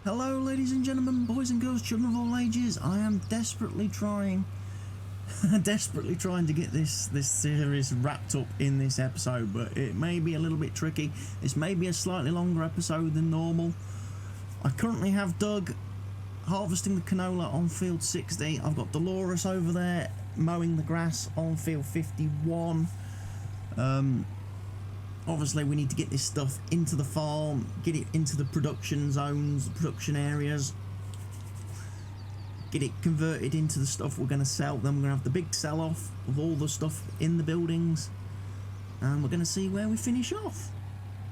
Hello ladies and gentlemen, boys and girls, children of all ages. I am desperately trying to get this series wrapped up in this episode, but it may be a little bit tricky. This may be a slightly longer episode than normal. I currently have Doug harvesting the canola on field 60. I've got Dolores over there mowing the grass on field 51. Obviously we need to get this stuff into the farm, get it into the production zones, the production areas, get it converted into the stuff we're going to sell. Then we're going to have the big sell-off of all the stuff in the buildings, and we're going to see where we finish off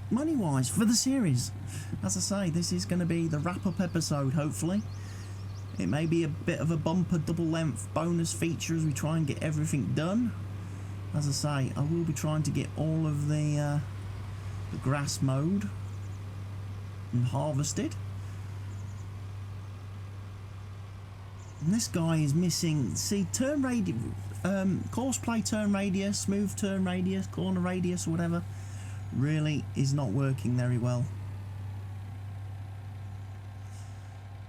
money-wise for the series. As I say, this is going to be the wrap-up episode, hopefully. It may be a bit of a bumper double-length bonus feature as we try and get everything done. As I say, I will be trying to get all of the grass mowed and harvested. And this guy is missing, see, turn radius, course play turn radius, smooth turn radius, corner radius or whatever, really is not working very well.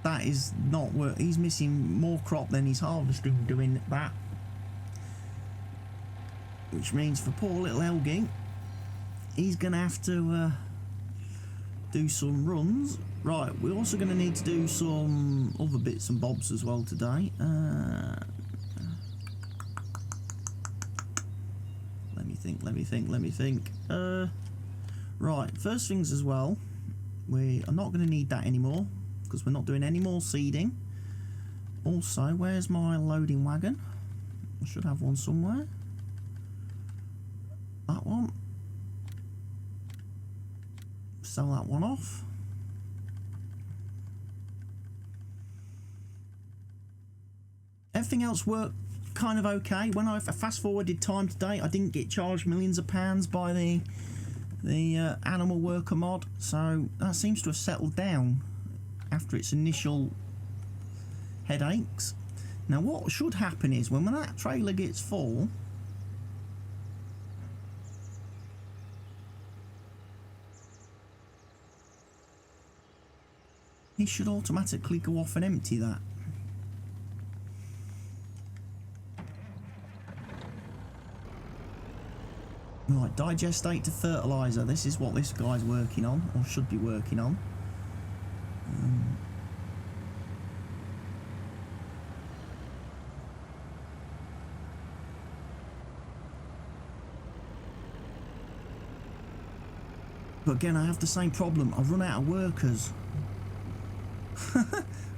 That is not work. He's missing more crop than he's harvesting doing that. Which means for poor little Helgi, he's going to have to do some runs. Right, we're also going to need to do some other bits and bobs as well today. Let me think. Right, first things as well, we are not going to need that anymore because we're not doing any more seeding. Also, where's my loading wagon? I should have one somewhere. That one. Sell that one off. Everything else worked kind of okay. When I fast forwarded time today, I didn't get charged millions of pounds by the animal worker mod, so that seems to have settled down after its initial headaches. Now what should happen is when that trailer gets full, he should automatically go off and empty that. Right, digestate to fertiliser. This is what this guy's working on, or should be working on. But again, I have the same problem. I run out of workers.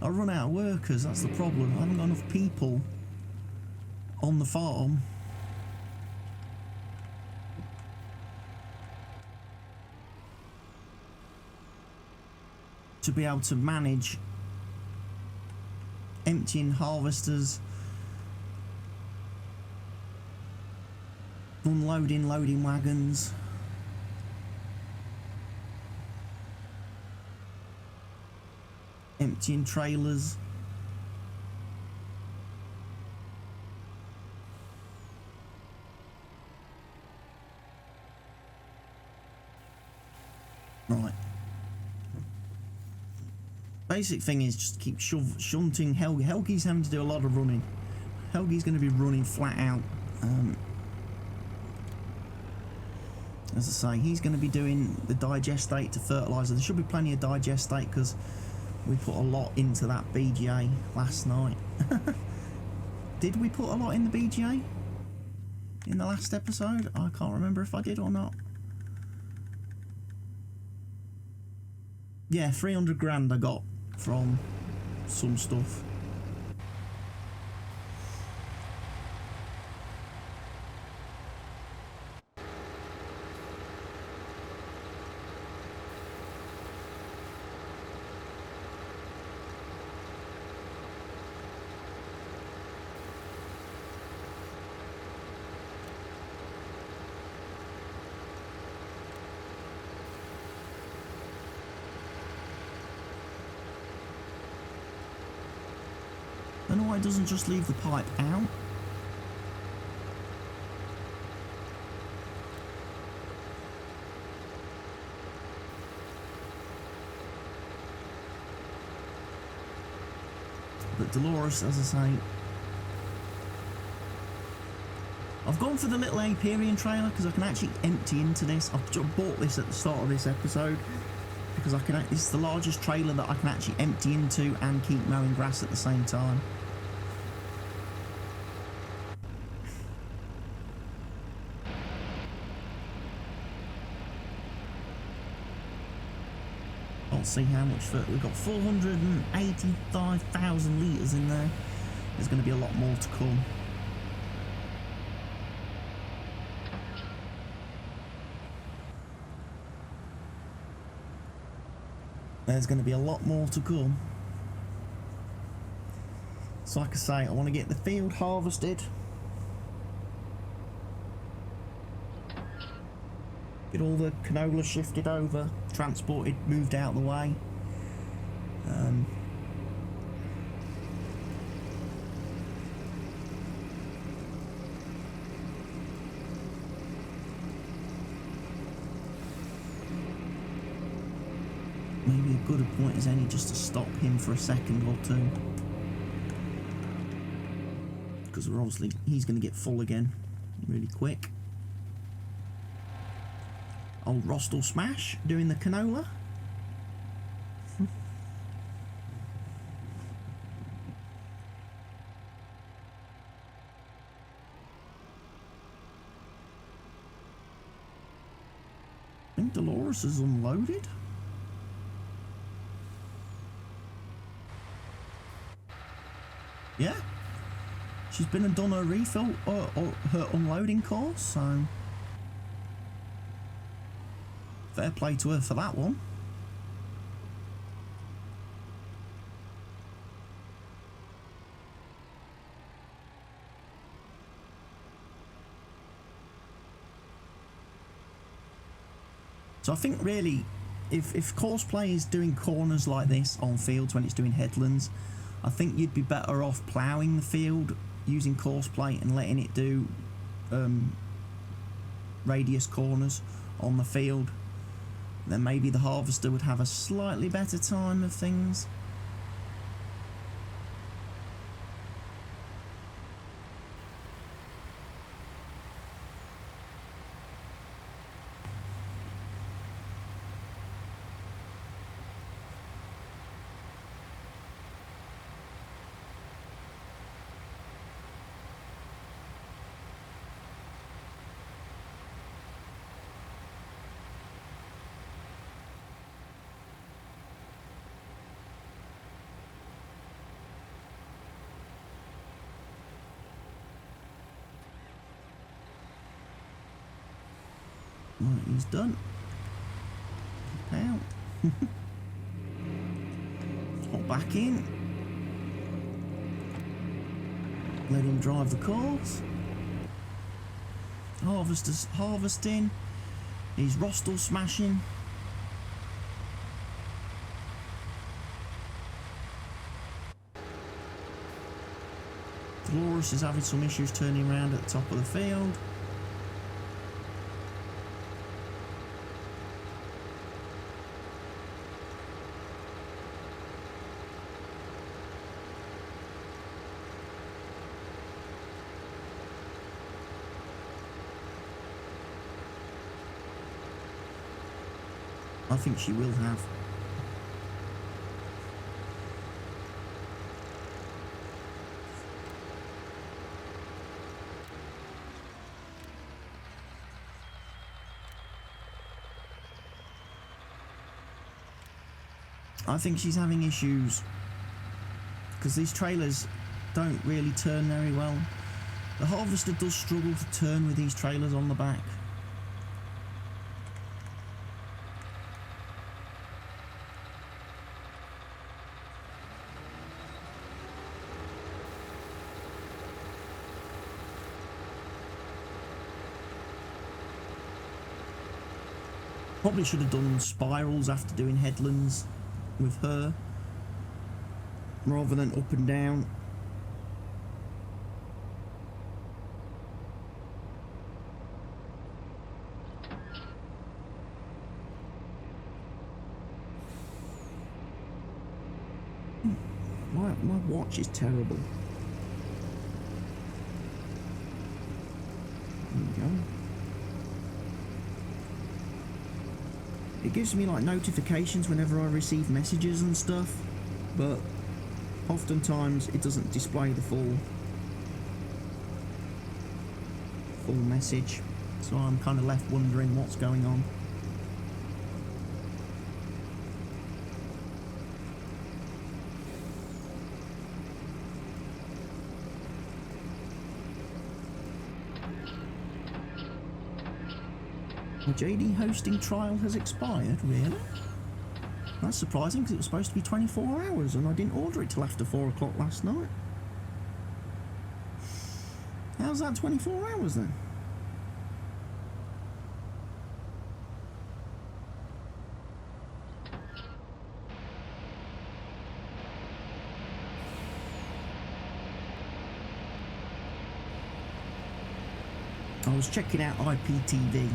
I run out of workers, that's the problem. I haven't got enough people on the farm to be able to manage emptying harvesters, unloading loading wagons, emptying trailers. Right. Basic thing is just keep shunting Helgi. Helgi's having to do a lot of running. Helgi's going to be running flat out. As I say, he's going to be doing the digestate to fertiliser. There should be plenty of digestate because we put a lot into that BGA last night. Did we put a lot in the BGA in the last episode? I can't remember if I did or not. Yeah, 300 grand I got from some stuff. I don't know why it doesn't just leave the pipe out. But Dolores, as I say, I've gone for the little Aperion trailer because I can actually empty into this. I've bought this at the start of this episode because it's the largest trailer that I can actually empty into and keep mowing grass at the same time. I'll see how much we've got. 485,000 litres in there. There's going to be a lot more to come. There's going to be a lot more to come. So like I say, I want to get the field harvested. Get all the canola shifted over, transported, moved out of the way. Maybe a good point as any just to stop him for a second or two. Because we're obviously, he's going to get full again really quick. Old Rostal Smash doing the canola. I think Dolores is unloaded. Yeah, she's been and done her refill or her unloading course, so fair play to her for that one. So I think really, if course play is doing corners like this on fields when it's doing headlands, I think you'd be better off ploughing the field using course play and letting it do radius corners on the field. Then maybe the harvester would have a slightly better time of things. Right, he's done. Out. Hop back in. Let him drive the course. Harvester's harvesting. He's Rostal smashing. Dolores is having some issues turning around at the top of the field. I think she will have. I think she's having issues because these trailers don't really turn very well. The harvester does struggle to turn with these trailers on the back. Probably should have done spirals after doing headlands with her rather than up and down. My watch is terrible. There we go. It gives me like notifications whenever I receive messages and stuff, but oftentimes it doesn't display the full message, so I'm kind of left wondering what's going on. The JD hosting trial has expired, really? That's surprising because it was supposed to be 24 hours and I didn't order it till after 4 o'clock last night. How's that 24 hours then? I was checking out IPTV.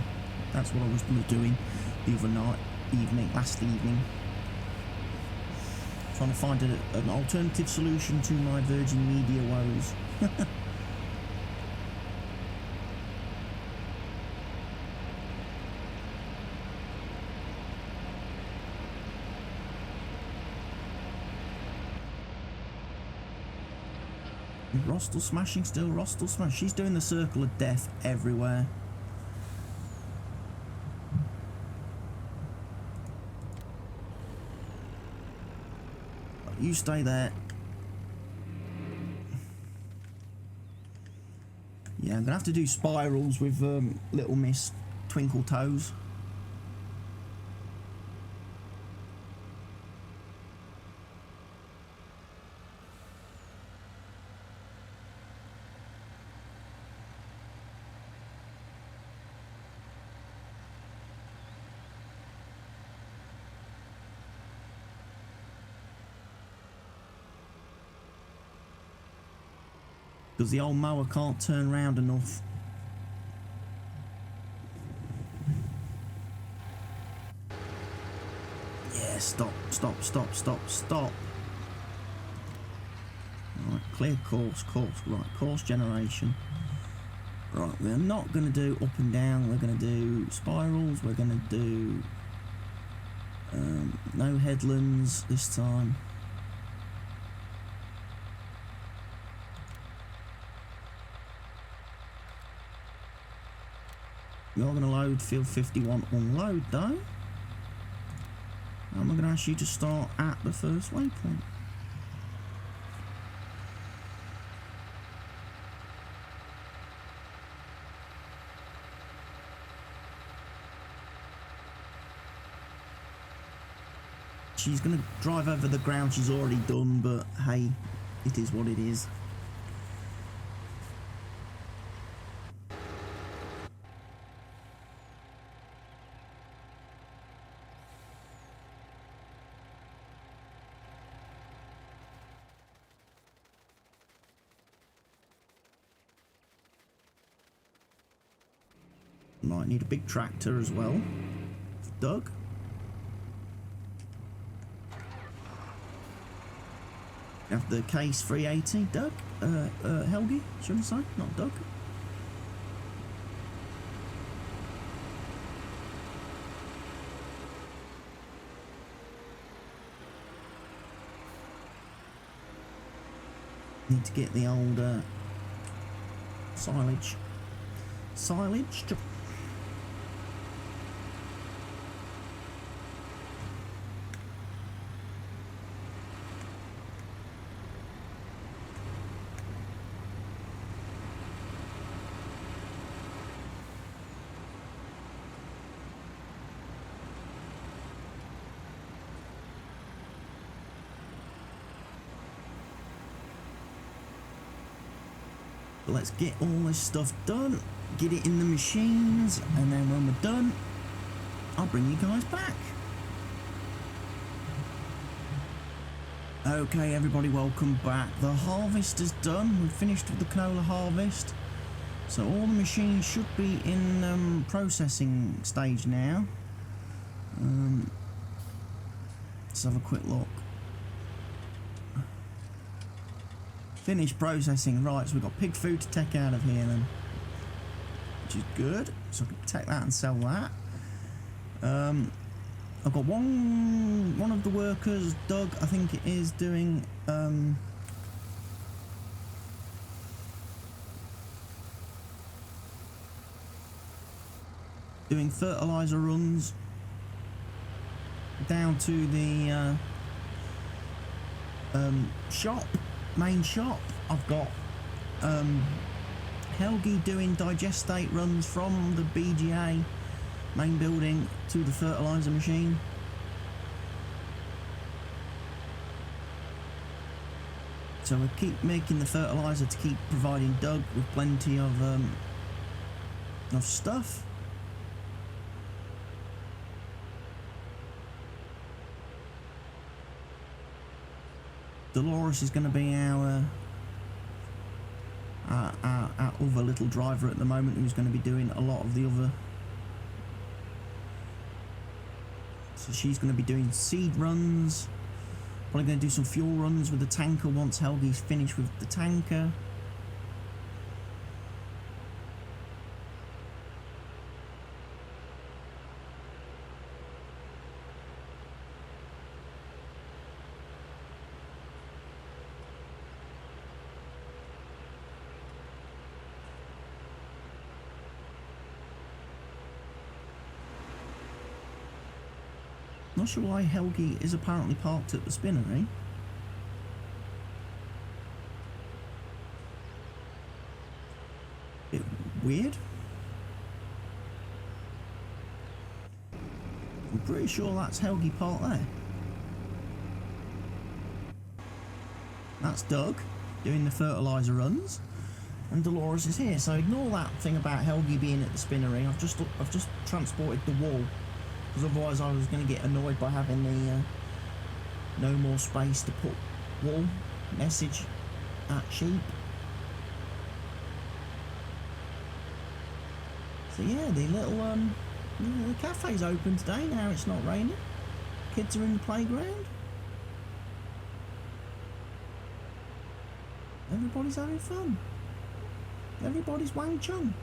That's what I was doing the other night, last evening. Trying to find an alternative solution to my Virgin Media woes. Rostel smashing still, Rostel smash. She's doing the circle of death everywhere. You stay there. Yeah, I'm gonna have to do spirals with Little Miss Twinkle Toes. Because the old mower can't turn round enough. Yeah, stop. Right, clear course, right, course generation. Right, we're not going to do up and down, we're going to do spirals, we're going to do no headlands this time. You're going to load field 51 unload though. And we're going to ask you to start at the first waypoint. She's going to drive over the ground she's already done, but hey, it is what it is. Might need a big tractor as well. Doug. Have the case 380, Doug. Helgi, should I say? Not Doug. Need to get the old silage. Let's get all this stuff done, get it in the machines, and then when we're done, I'll bring you guys back. Okay, everybody, welcome back. The harvest is done. We've finished with the canola harvest. So all the machines should be in processing stage now. Let's have a quick look. Finished processing. Right, so we've got pig food to take out of here then, which is good. So I can take that and sell that. I've got one of the workers, Doug, I think it is, doing fertilizer runs down to the main shop. I've got Helgi doing digestate runs from the BGA main building to the fertilizer machine. So we keep making the fertilizer to keep providing Doug with plenty of stuff. Dolores is going to be our other little driver at the moment, who's going to be doing a lot of the other. So she's going to be doing seed runs. Probably going to do some fuel runs with the tanker once Helgi's finished with the tanker. Not sure why Helgi is apparently parked at the spinnery. Bit weird. I'm pretty sure that's Helgi parked there. That's Doug doing the fertilizer runs, and Dolores is here. So ignore that thing about Helgi being at the spinnery. I've just transported the wool, because otherwise I was going to get annoyed by having the no more space to put wool message at sheep. So yeah, the little the cafe's open today now it's not raining. Kids are in the playground. Everybody's having fun. Everybody's Wang Chung.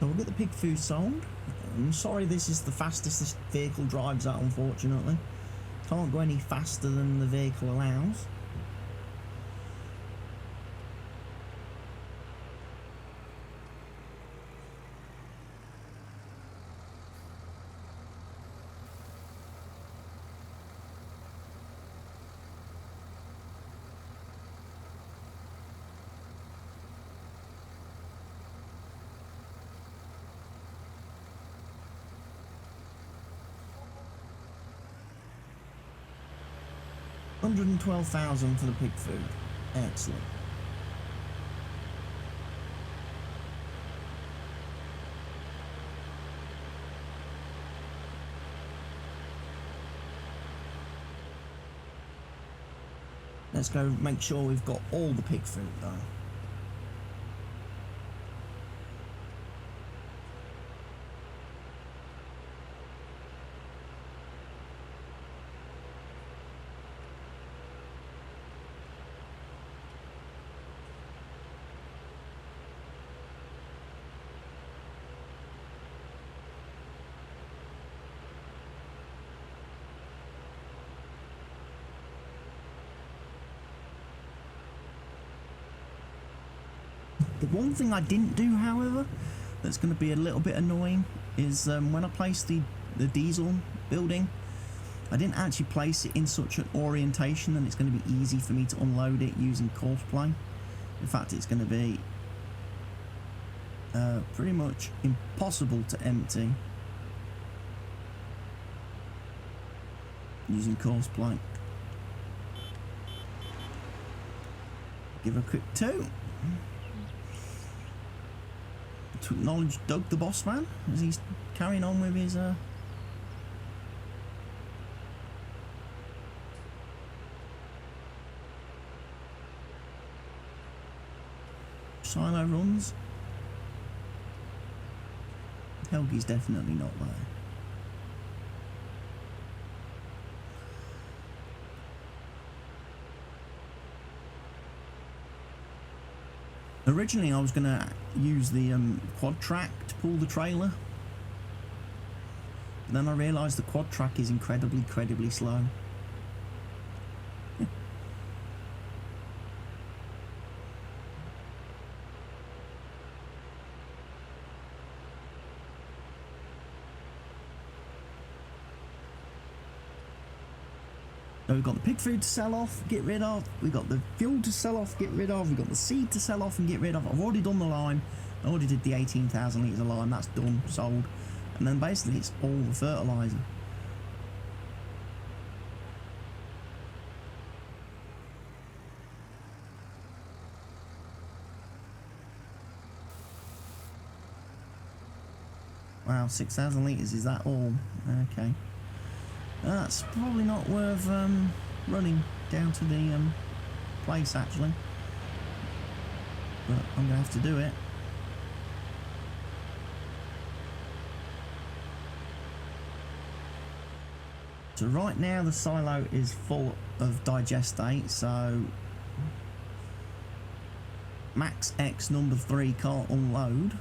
So we'll get the pig food sold. I'm sorry this is the fastest this vehicle drives at, unfortunately. Can't go any faster than the vehicle allows. $112,000 for the pig food. Excellent. Let's go make sure we've got all the pig food though. The one thing I didn't do, however, that's going to be a little bit annoying is when I placed the diesel building, I didn't actually place it in such an orientation that it's going to be easy for me to unload it using course plane. In fact, it's going to be pretty much impossible to empty using course plane. Give a quick toot. to acknowledge Doug the boss man as he's carrying on with his silo runs. Helgi's definitely not there. Originally I was going to use the quad track to pull the trailer. Then I realised the quad track is incredibly slow. So we've got the pig food to sell off, get rid of. We've got the fuel to sell off, get rid of. We've got the seed to sell off and get rid of. I've already done the lime. I already did the 18,000 litres of lime. That's done, sold. And then basically it's all the fertiliser. Wow, 6,000 litres, is that all? Okay. That's probably not worth running down to the place actually, but I'm going to have to do it. So right now the silo is full of digestate, so Max X number 3 can't unload.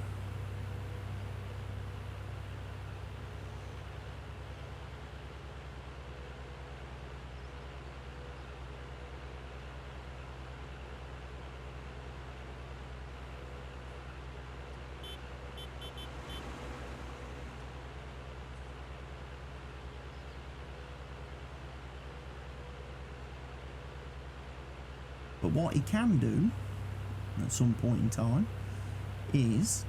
But what he can do at some point in time is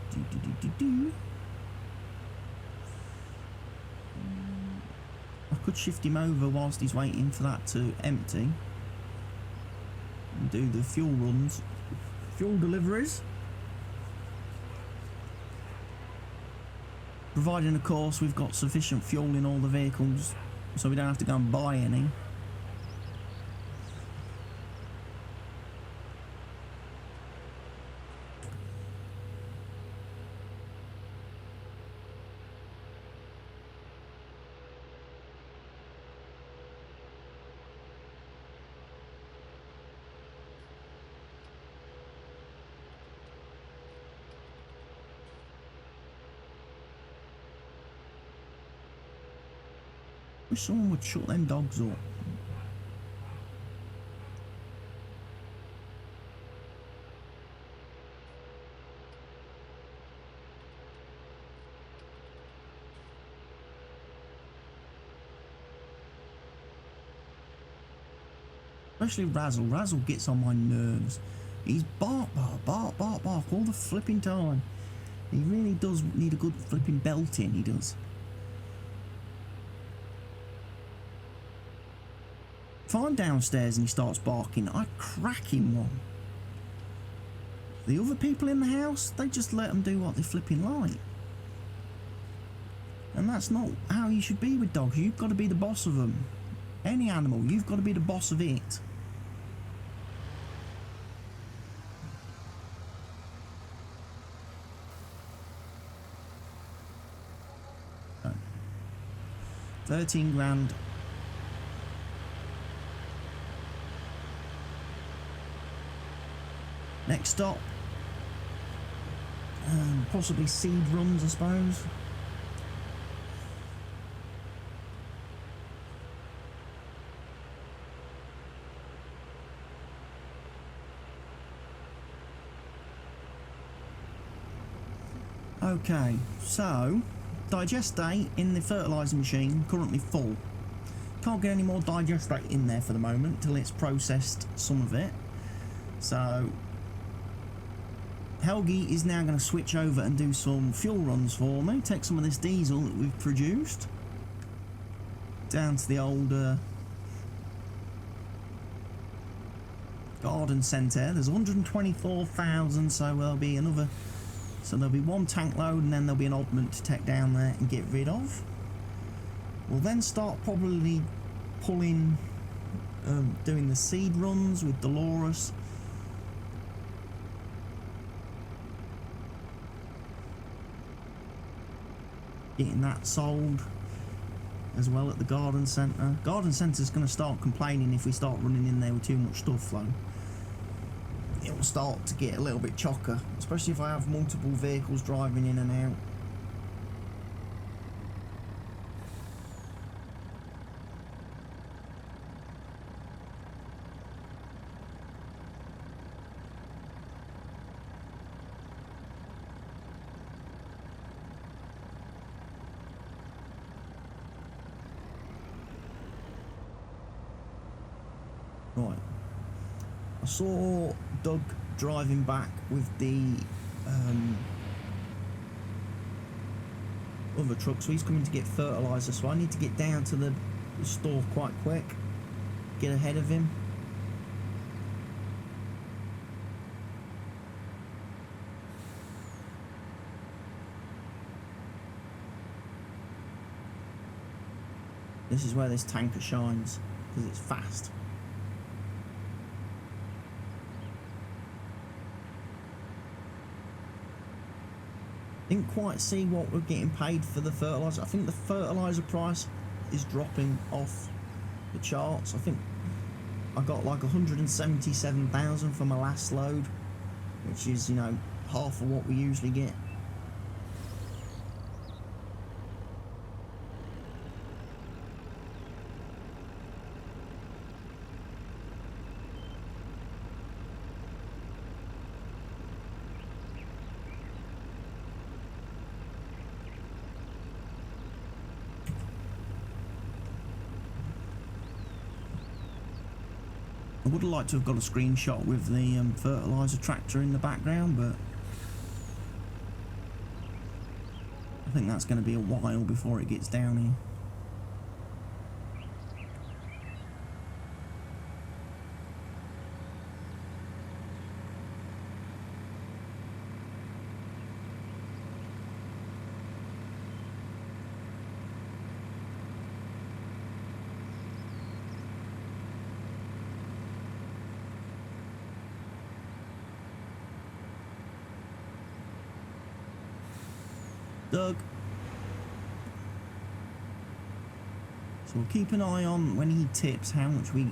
I could shift him over whilst he's waiting for that to empty and do the fuel runs, fuel deliveries, providing of course we've got sufficient fuel in all the vehicles so we don't have to go and buy any. Wish someone would shut them dogs up. Especially Razzle. Razzle gets on my nerves. He's bark, bark, bark, bark, bark all the flipping time. He really does need a good flipping belting, he does. If I'm downstairs and he starts barking, I crack him one. The other people in the house, they just let them do what they flipping like. And that's not how you should be with dogs. You've got to be the boss of them. Any animal, you've got to be the boss of it. So, 13 grand. Next stop, possibly seed runs, I suppose. Okay, so digestate in the fertiliser machine currently full. Can't get any more digestate in there for the moment till it's processed some of it. So Helgi is now going to switch over and do some fuel runs for me. Take some of this diesel that we've produced down to the old garden centre. There's 124,000, so there'll be another So there'll be one tank load and then there'll be an oddment to take down there and get rid of. We'll then start probably pulling, doing the seed runs with Dolores. Getting that sold as well at the garden centre. Garden centre's going to start complaining if we start running in there with too much stuff though. It will start to get a little bit chocker, especially if I have multiple vehicles driving in and out. Right, I saw Doug driving back with the other truck, so he's coming to get fertiliser, so I need to get down to the store quite quick, get ahead of him. This is where this tanker shines, because it's fast. Didn't quite see what we're getting paid for the fertiliser. I think the fertiliser price is dropping off the charts. I think I got like 177,000 for my last load, which is, you know, half of what we usually get. I would have liked to have got a screenshot with the fertiliser tractor in the background, but I think that's going to be a while before it gets down here. Doug. So we'll keep an eye on when he tips how much we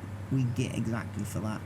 get exactly for that.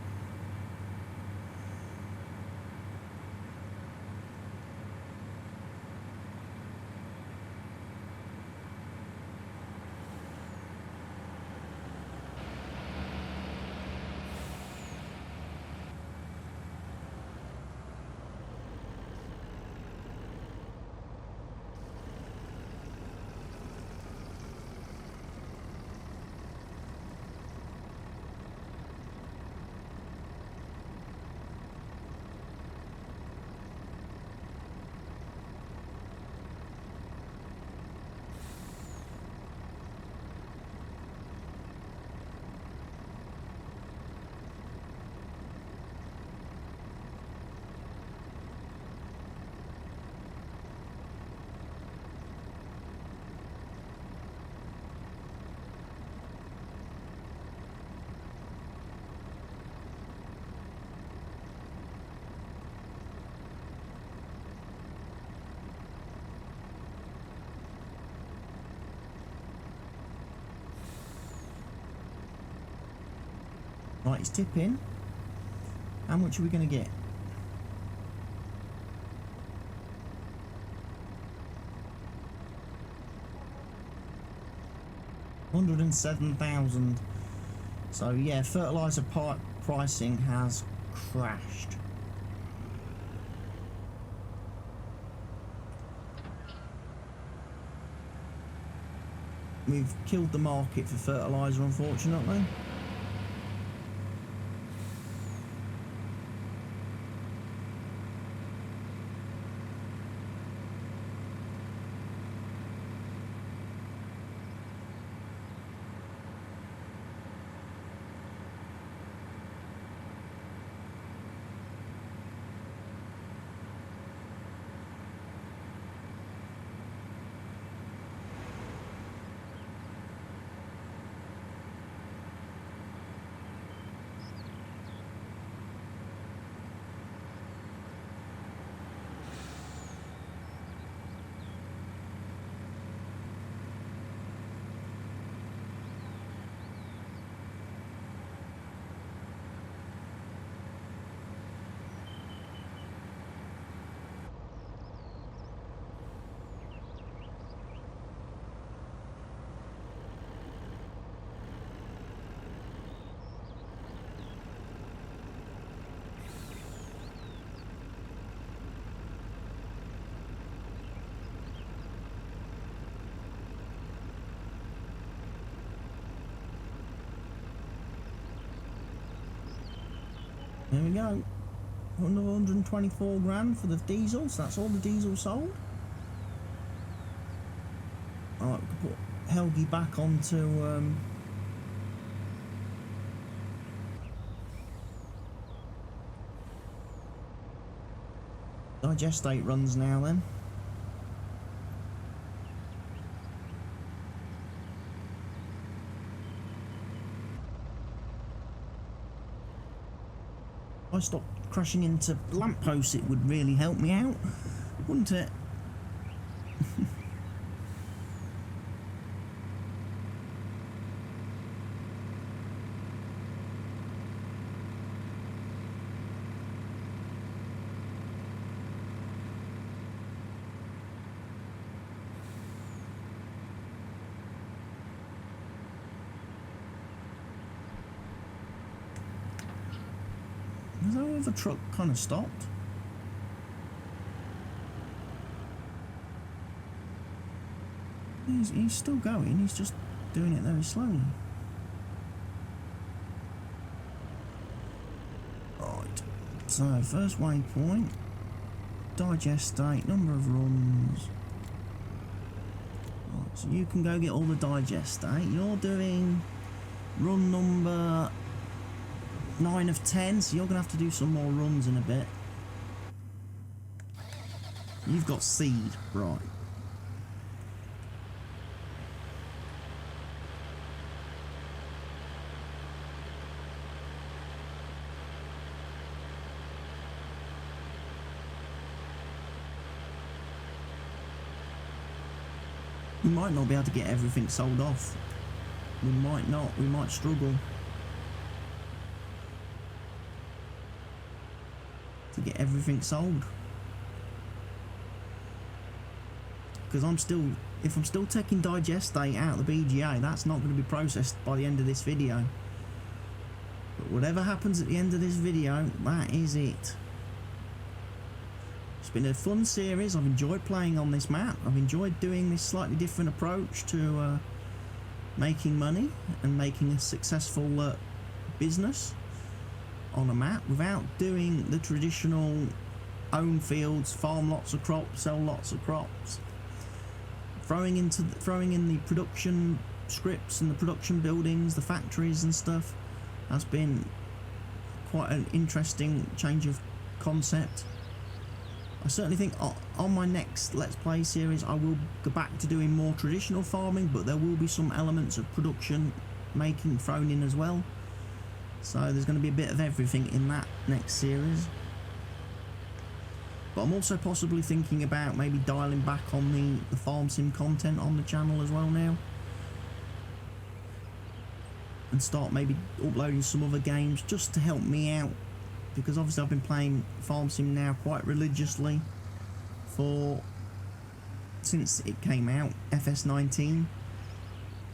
Right, it's tipping. How much are we going to get? $107,000. So yeah, fertiliser pricing has crashed. We've killed the market for fertiliser, unfortunately. There we go. Another 124 grand for the diesel, so that's all the diesel sold. Alright, we can put Helgi back onto digestate runs now then. If I stopped crashing into lampposts, it would really help me out, wouldn't it? Has our other truck kind of stopped? He's still going, he's just doing it very slowly. Right, so first waypoint, digestate, number of runs. Right, so you can go get all the digestate. You're doing run number 9 of 10, so you're going to have to do some more runs in a bit. You've got seed, right. We might not be able to get everything sold off. We might not, we might struggle to get everything sold. Because if I'm still taking digestate out of the BGA, that's not going to be processed by the end of this video. But whatever happens at the end of this video, that is it. It's been a fun series. I've enjoyed playing on this map. I've enjoyed doing this slightly different approach to making money and making a successful business on a map without doing the traditional own fields, farm lots of crops, sell lots of crops. Throwing in the production scripts and the production buildings, the factories and stuff has been quite an interesting change of concept. I certainly think on my next Let's Play series I will go back to doing more traditional farming, but there will be some elements of production making thrown in as well. So there's going to be a bit of everything in that next series. But I'm also possibly thinking about maybe dialing back on the farm sim content on the channel as well now. And start maybe uploading some other games just to help me out. Because obviously I've been playing farm sim now quite religiously since it came out, FS19.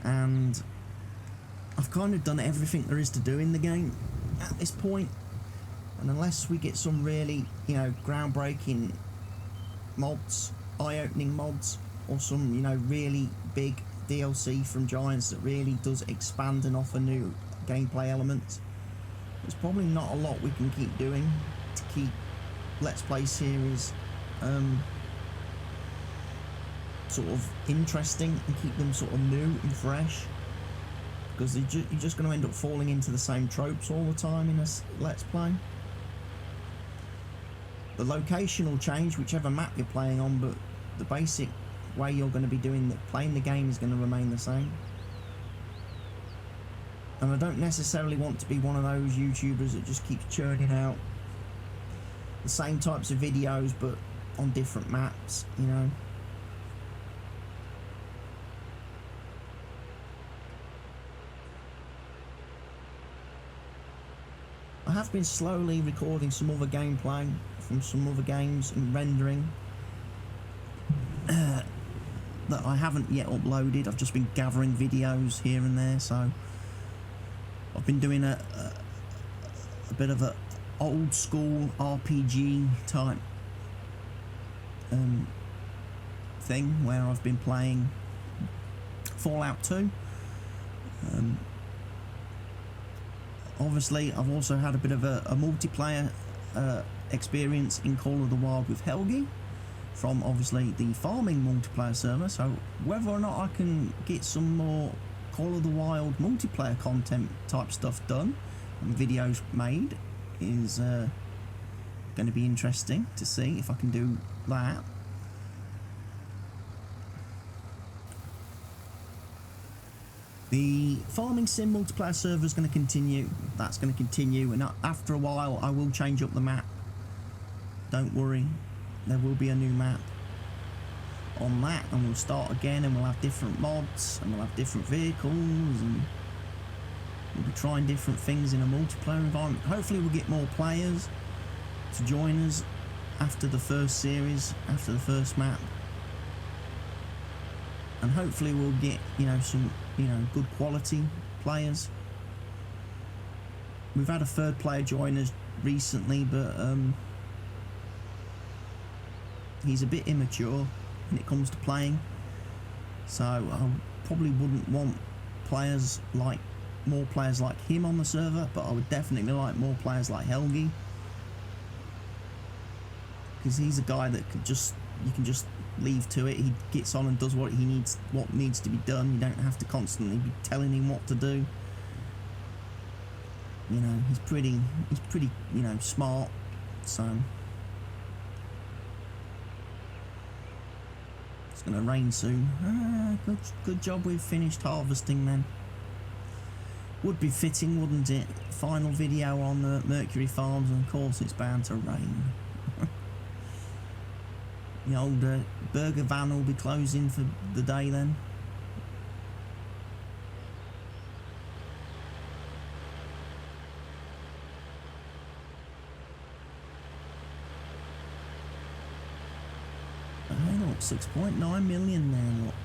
And I've kind of done everything there is to do in the game at this point. And unless we get some really, groundbreaking mods, eye-opening mods, or some, really big DLC from Giants that really does expand and offer new gameplay elements, there's probably not a lot we can keep doing to keep Let's Play series sort of interesting and keep them sort of new and fresh. Because you're just going to end up falling into the same tropes all the time in a Let's Play. The location will change whichever map you're playing on, but the basic way you're going to be playing the game is going to remain the same. And I don't necessarily want to be one of those YouTubers that just keeps churning out the same types of videos but on different maps, I have been slowly recording some other gameplay from some other games and rendering that I haven't yet uploaded. I've just been gathering videos here and there, so I've been doing a bit of a old school RPG type thing where I've been playing Fallout 2. Obviously, I've also had a bit of a multiplayer experience in Call of the Wild with Helgi from obviously the farming multiplayer server, so whether or not I can get some more Call of the Wild multiplayer content type stuff done and videos made is going to be interesting to see if I can do that. The farming sim multiplayer server is going to continue. That's going to continue, and after a while I will change up the map. Don't worry, there will be a new map on that, and we'll start again, and we'll have different mods, and we'll have different vehicles, and we'll be trying different things in a multiplayer environment. Hopefully we'll get more players to join us after the first series, after the first map, and hopefully we'll get, you know, some, you know, good quality players. We've had a third player join us recently, but he's a bit immature when it comes to playing, so I probably wouldn't want more players like him on the server, but I would definitely like more players like Helgi, because he's a guy that you can just leave to it. He gets on and does what needs to be done. You don't have to constantly be telling him what to do. You know, he's pretty you know, smart, so it's gonna rain soon. Good job we've finished harvesting then. Would be fitting, wouldn't it? Final video on the Mercury Farms, and of course it's bound to rain. The old burger van will be closing for the day then. Hey look, 6.9 million there, look.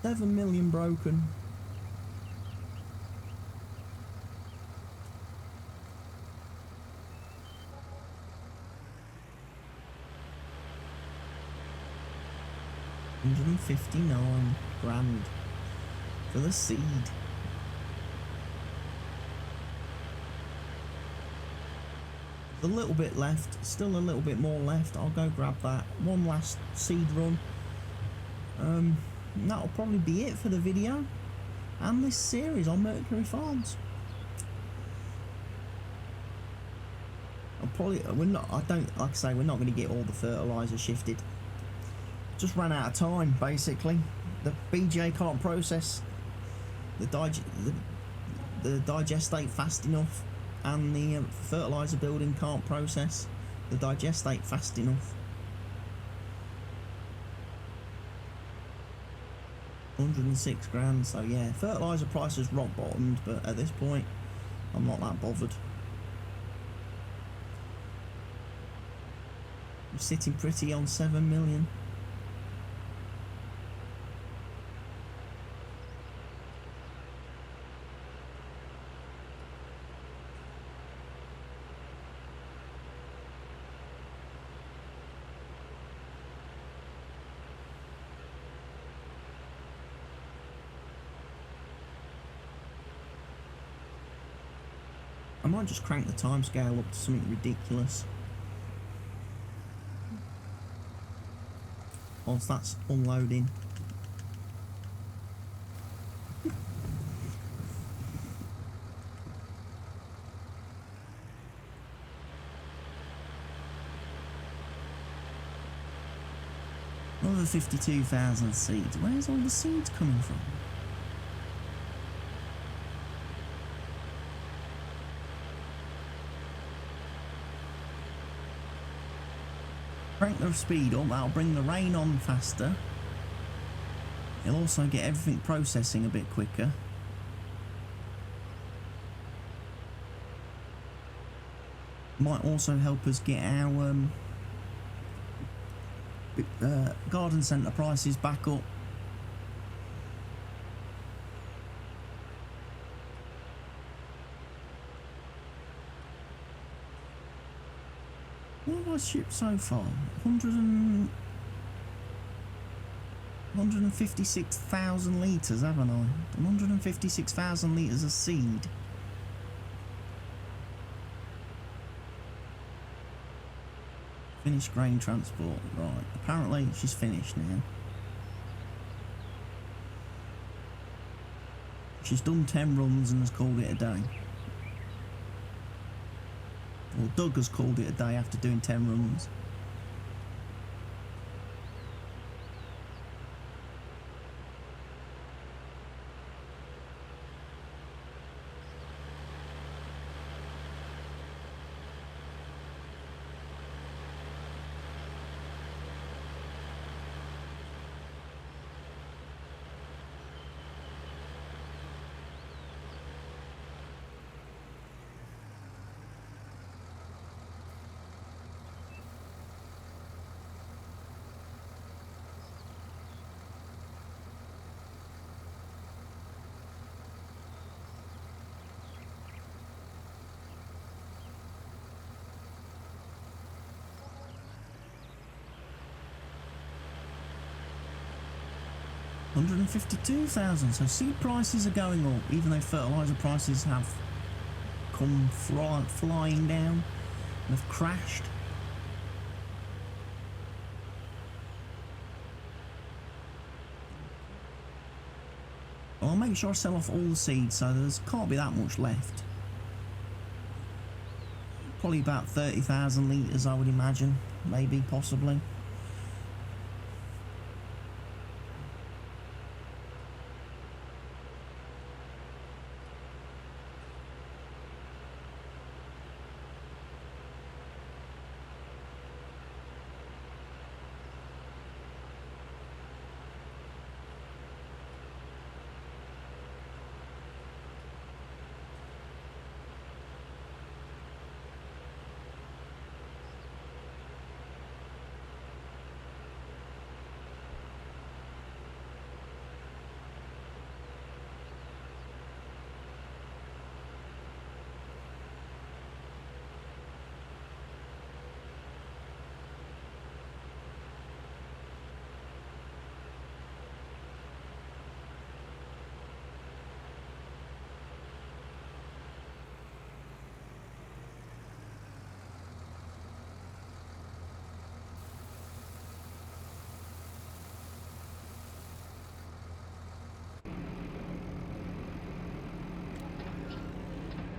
$7 million broken. $159 grand for the seed. A little bit left, still a little bit more left. I'll go grab that. One last seed run. That'll probably be it for the video and this series on Mercury Farms. Like I say, we're not going to get all the fertiliser shifted. Just ran out of time, basically. The BJ can't process the digestate fast enough, and the fertiliser building can't process the digestate fast enough. 106 grand, so yeah, fertiliser prices rock bottomed, but at this point I'm not that bothered. I'm sitting pretty on 7 million. I might just crank the timescale up to something ridiculous whilst that's unloading. Another 52,000 seeds. Where's all the seeds coming from? Crank the speed up, that'll bring the rain on faster. It'll also get everything processing a bit quicker. Might also help us get our garden centre prices back up. What have I shipped so far? 156,000 litres, haven't I? 156,000 litres of seed. Finished grain transport. Right, apparently she's finished now. She's done 10 runs and has called it a day. Well, Doug has called it a day after doing 10 runs. $152,000. So seed prices are going up, even though fertiliser prices have come flying down and have crashed. I'll make sure I sell off all the seeds, so there's can't be that much left. Probably about 30,000 litres, I would imagine, maybe, possibly.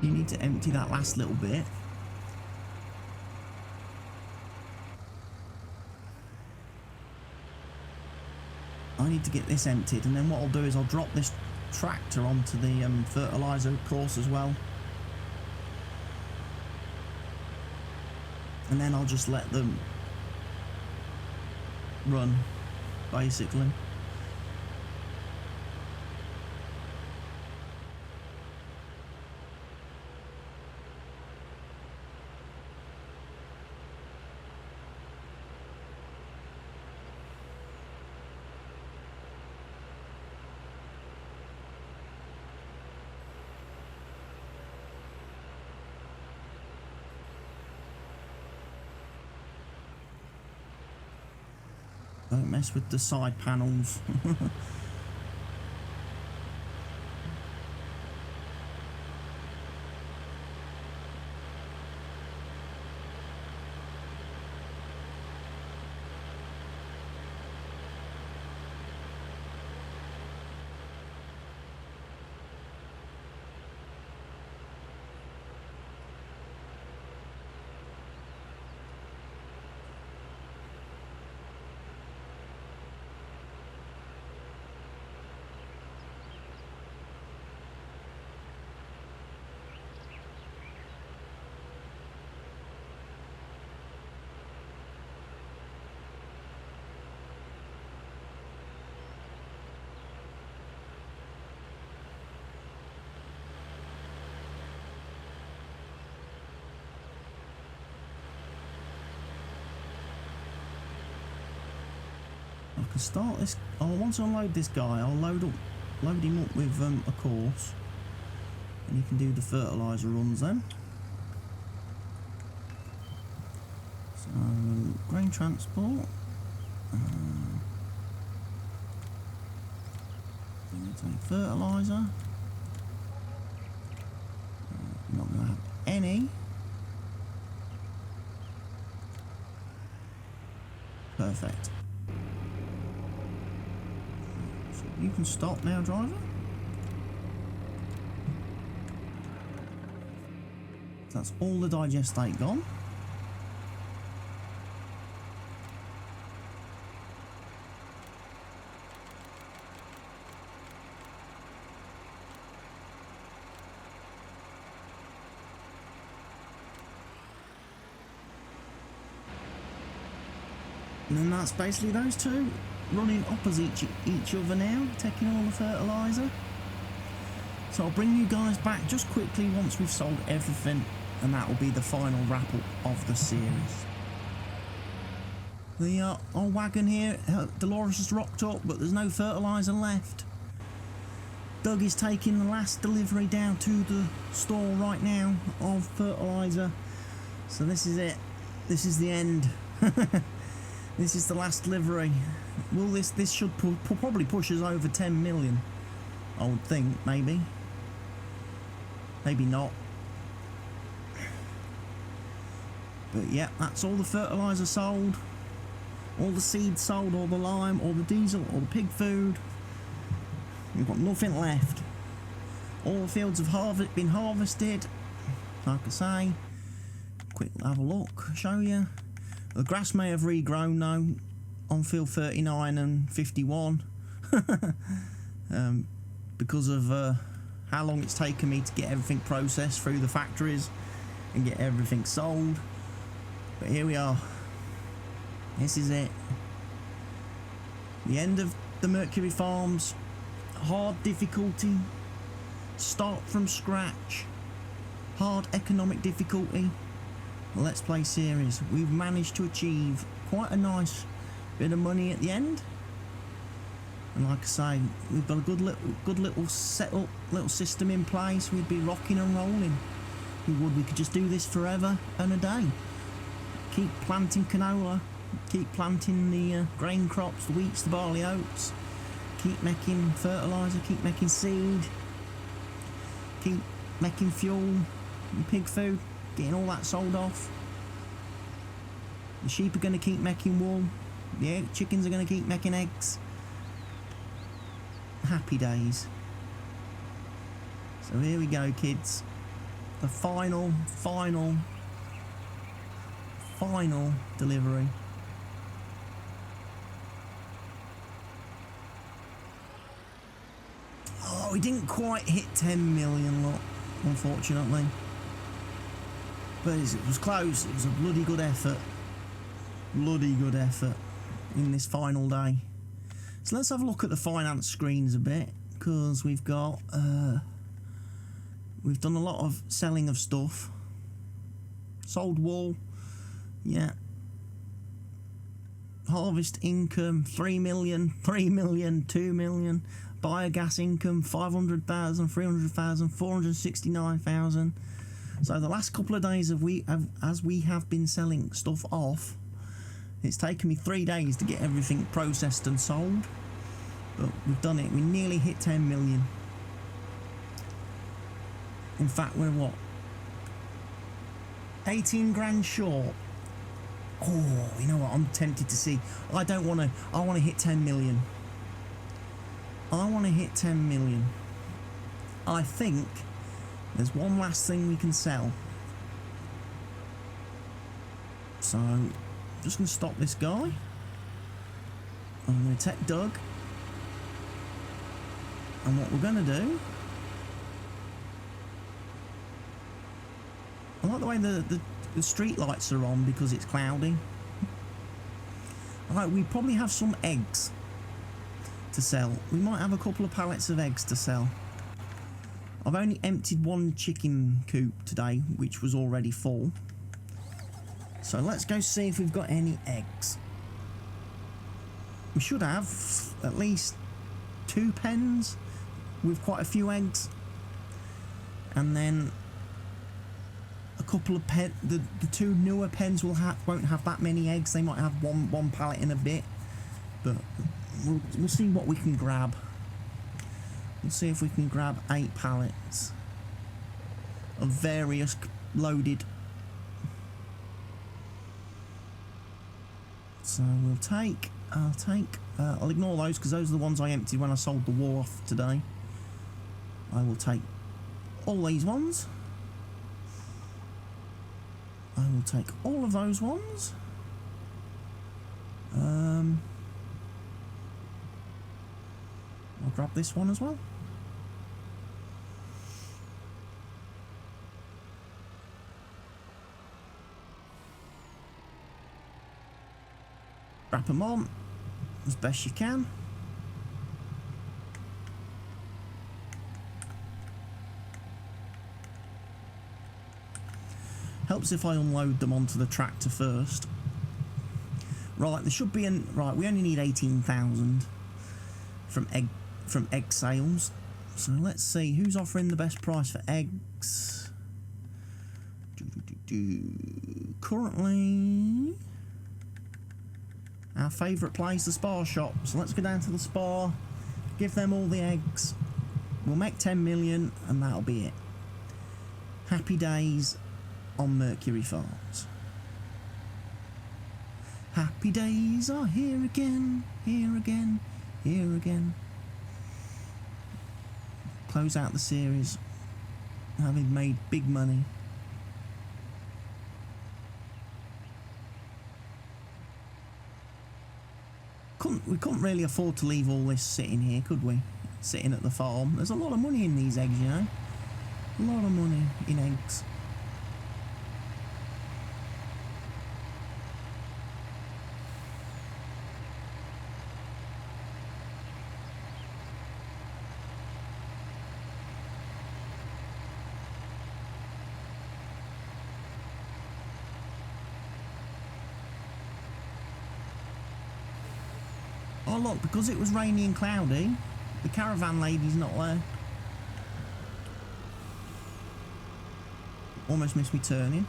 You need to empty that last little bit. I need to get this emptied, and then what I'll do is I'll drop this tractor onto the fertiliser course as well. And then I'll just let them run, basically. Don't mess with the side panels. I can start this. I want to unload this guy. I'll load him up with a course, and he can do the fertiliser runs then. So, grain transport. Fertiliser. Not going to have any. Perfect. So you can stop now, driver. That's all the digestate gone. And then that's basically those two running opposite each other now, taking all the fertiliser. So I'll bring you guys back just quickly once we've sold everything, and that will be the final wrap up of the series. The old wagon here, Dolores has rocked up, but there's no fertiliser left. Doug is taking the last delivery down to the store right now of fertiliser. So this is it. This is the end. This is the last delivery. Will this should probably push us over 10 million, I would think. Maybe not, but yeah, that's all the fertiliser sold, all the seeds sold, all the lime, all the diesel, all the pig food. We've got nothing left. All the fields have been harvested. Like I say, quick have a look, show you. The grass may have regrown though on field 39 and 51 because of how long it's taken me to get everything processed through the factories and get everything sold. But here we are. This is it. The end of the Mercury Farms. Hard difficulty. Start from scratch. Hard economic difficulty. Let's Play series. We've managed to achieve quite a nice bit of money at the end, and like I say, we've got a good little setup, little system in place. We'd be rocking and rolling. We could just do this forever and a day. Keep planting canola, keep planting the grain crops, the wheats, the barley, oats. Keep making fertiliser, keep making seed, keep making fuel and pig food. Getting all that sold off. The sheep are going to keep making wool. The chickens are going to keep making eggs. Happy days. So here we go, kids. The final delivery. Oh, we didn't quite hit 10 million, look, unfortunately. But it was close. It was a bloody good effort. Bloody good effort in this final day. So let's have a look at the finance screens a bit, because we've got we've done a lot of selling of stuff. Sold wool, yeah. Harvest income 3 million, 3 million, 2 million. Biogas income 500,000, 300,000, 469,000. So the last couple of days as we have been selling stuff off, it's taken me 3 days to get everything processed and sold, but we've done it. We nearly hit 10 million. In fact, we're what? 18 grand short. Oh, you know what? I'm tempted to see. I want to hit 10 million. I want to hit 10 million. I think there's one last thing we can sell. So, I'm just going to stop this guy. I'm going to take Doug. And what we're going to do... I like the way the street lights are on because it's cloudy. Alright, we probably have some eggs to sell. We might have a couple of pallets of eggs to sell. I've only emptied one chicken coop today, which was already full. So let's go see if we've got any eggs. We should have at least 2 pens with quite a few eggs. And then a couple of the two newer pens won't have that many eggs. They might have one pallet in a bit, but we'll see what we can grab. We'll see if we can grab 8 pallets of various loaded. So I'll ignore those because those are the ones I emptied when I sold the war off today. I will take all these ones. I will take all of those ones. I'll grab this one as well. Wrap them on as best you can. Helps if I unload them onto the tractor first. Right, there should be right. We only need 18,000 from egg sales. So let's see who's offering the best price for eggs. Currently, our favourite place, the Spar shop. So let's go down to the Spar, give them all the eggs. We'll make 10 million, and that'll be it. Happy days on Mercury Farms. Happy days are here again, here again, here again. Close out the series, having made big money. We couldn't really afford to leave all this sitting here, could we? Sitting at the farm. There's a lot of money in these eggs, you know. A lot of money in eggs. Oh look, because it was rainy and cloudy, the caravan lady's not there. Almost missed me turning.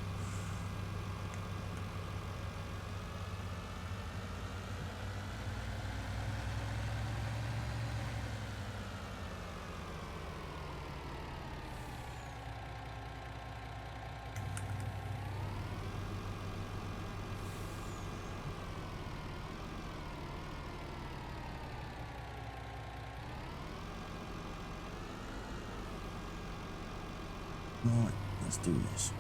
Right, let's do this.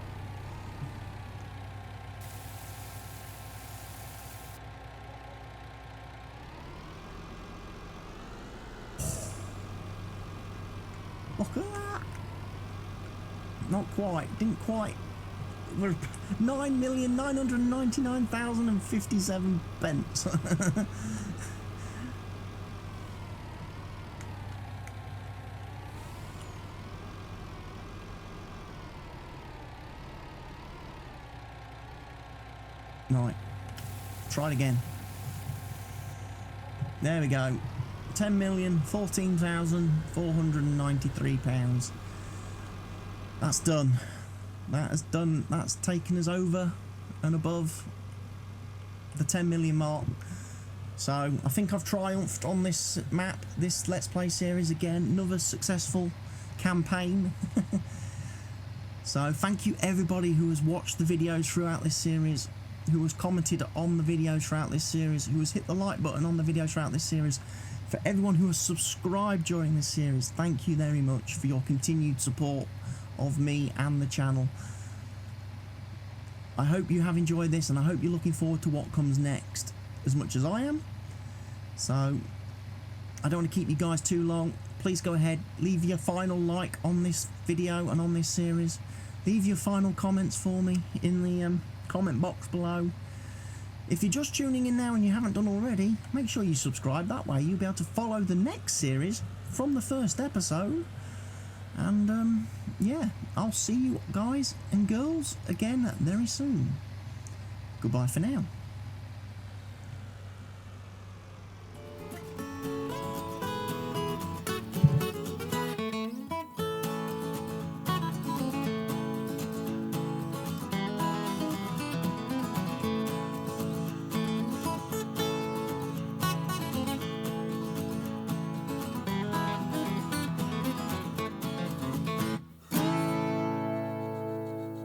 Look at that. Not quite, didn't quite. We're 9,999,057 pence. Right, try it again. There we go. 10,014,493 pounds. That's done. That is done. That's taken us over and above the 10 million mark. So I think I've triumphed on this map, this Let's Play series again. Another successful campaign. So thank you everybody who has watched the videos throughout this series, who has commented on the videos throughout this series, who has hit the like button on the video throughout this series. For everyone who has subscribed during this series, thank you very much for your continued support of me and the channel. I hope you have enjoyed this, and I hope you're looking forward to what comes next as much as I am. So I don't want to keep you guys too long. Please go ahead, leave your final like on this video and on this series. Leave your final comments for me in the comment box below. If you're just tuning in now and you haven't done already, make sure you subscribe. That way you'll be able to follow the next series from the first episode. And yeah, I'll see you guys and girls again very soon. Goodbye for now.